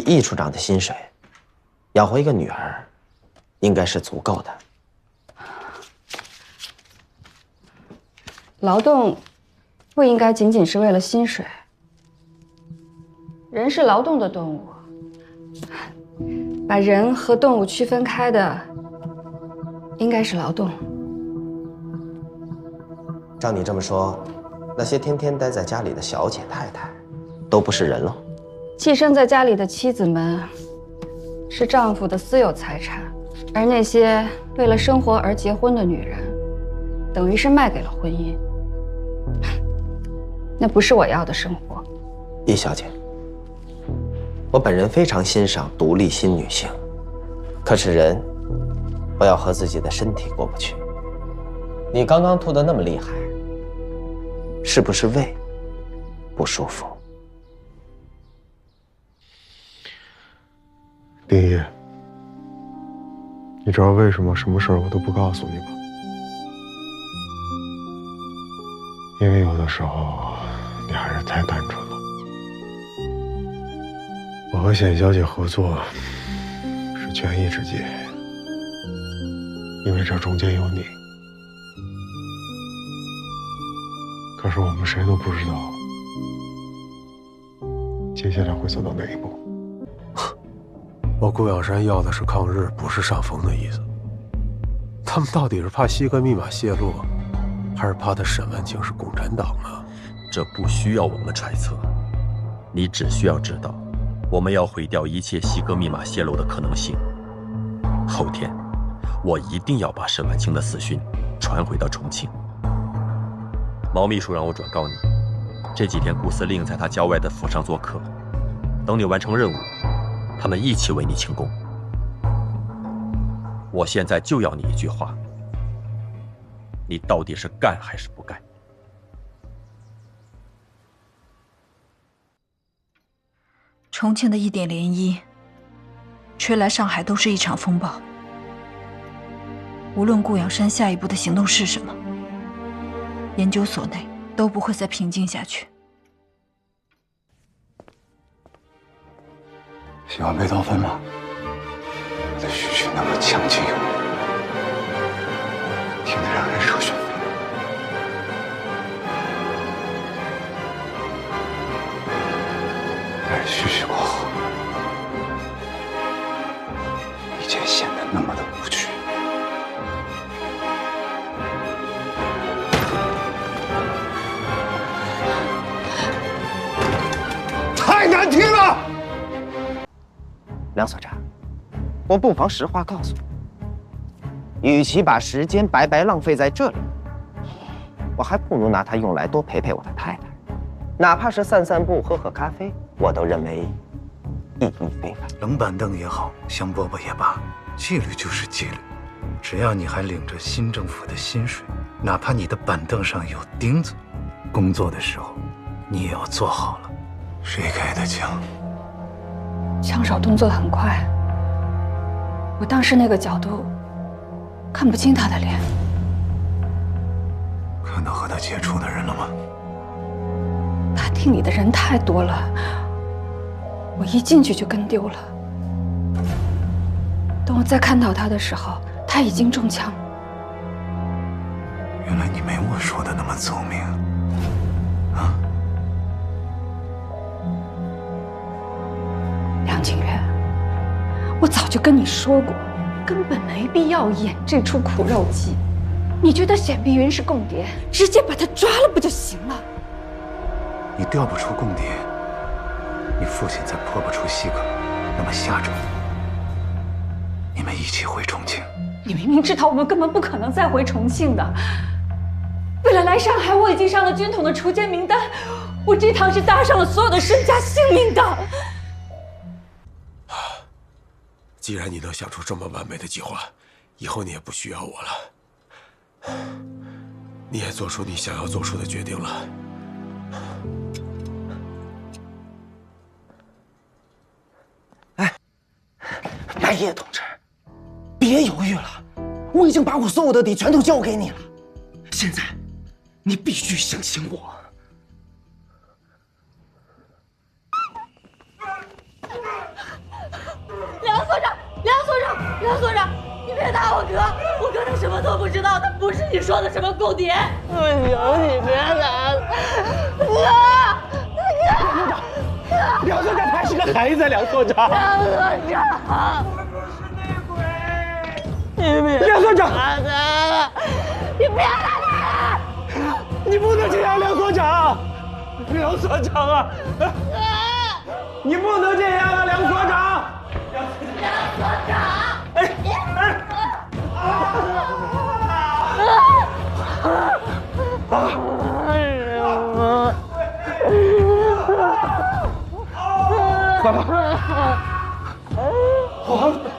易处长的薪水，养活一个女儿，应该是足够的。劳动不应该仅仅是为了薪水。人是劳动的动物，把人和动物区分开的，应该是劳动。照你这么说，那些天天待在家里的小姐太太，都不是人了。寄生在家里的妻子们，是丈夫的私有财产，而那些为了生活而结婚的女人，等于是卖给了婚姻。那不是我要的生活。易小姐，我本人非常欣赏独立新女性，可是人，不要和自己的身体过不去。你刚刚吐得那么厉害，是不是胃不舒服？丁一，你知道为什么什么事儿我都不告诉你吗？因为有的时候你还是太单纯了。我和显小姐合作是权宜之计，因为这中间有你。可是我们谁都不知道接下来会走到哪一步。我顾养山要的是抗日，不是上峰的意思。他们到底是怕西格密码泄露，还是怕他沈万清是共产党呢？这不需要我们揣测，你只需要知道，我们要毁掉一切西格密码泄露的可能性。后天，我一定要把沈万清的死讯传回到重庆。毛秘书让我转告你，这几天顾司令在他郊外的府上做客，等你完成任务，他们一起为你庆功。我现在就要你一句话，你到底是干还是不干？重庆的一点涟漪，吹来上海都是一场风暴。无论顾养山下一步的行动是什么，研究所内都不会再平静下去。喜欢贝多芬吗？他的序曲那么强劲有力，听得让人热血沸腾。但是序曲过后，一切显得那么的无趣。太难听了！梁所长，我不妨实话告诉你，与其把时间白白浪费在这里，我还不如拿它用来多陪陪我的太太，哪怕是散散步、喝喝咖啡，我都认为意义非凡。冷板凳也好，香饽饽也罢，纪律就是纪律。只要你还领着新政府的薪水，哪怕你的板凳上有钉子，工作的时候你也要做好了。谁开的枪？枪手动作很快，我当时那个角度看不清他的脸。看到和他接触的人了吗？他厅里的人太多了，我一进去就跟丢了。等我再看到他的时候，他已经中枪。原来你没我说的那么聪明啊！梁景元，我早就跟你说过，根本没必要演这出苦肉计。你觉得显碧云是共谍，直接把他抓了不就行了？你调不出共谍，你父亲再破不出西格，那么下周你们一起回重庆。你明明知道我们根本不可能再回重庆的。为了来上海，我已经上了军统的除奸名单，我这趟是搭上了所有的身家性命的。既然你能想出这么完美的计划，以后你也不需要我了。你也做出你想要做出的决定了。哎，白夜同志，别犹豫了，我已经把我所有的底全都交给你了，现在你必须相信我。梁所长，你别打我哥，我哥他什么都不知道，他不是你说的什么共谍。不行，你别打了，哥，梁所长他是个孩子，梁所长。梁所长，梁所长，打他了，你别打他了，你不能这样，梁所长，梁所长啊，你不能这样啊，梁所长，梁所长，爸爸，好。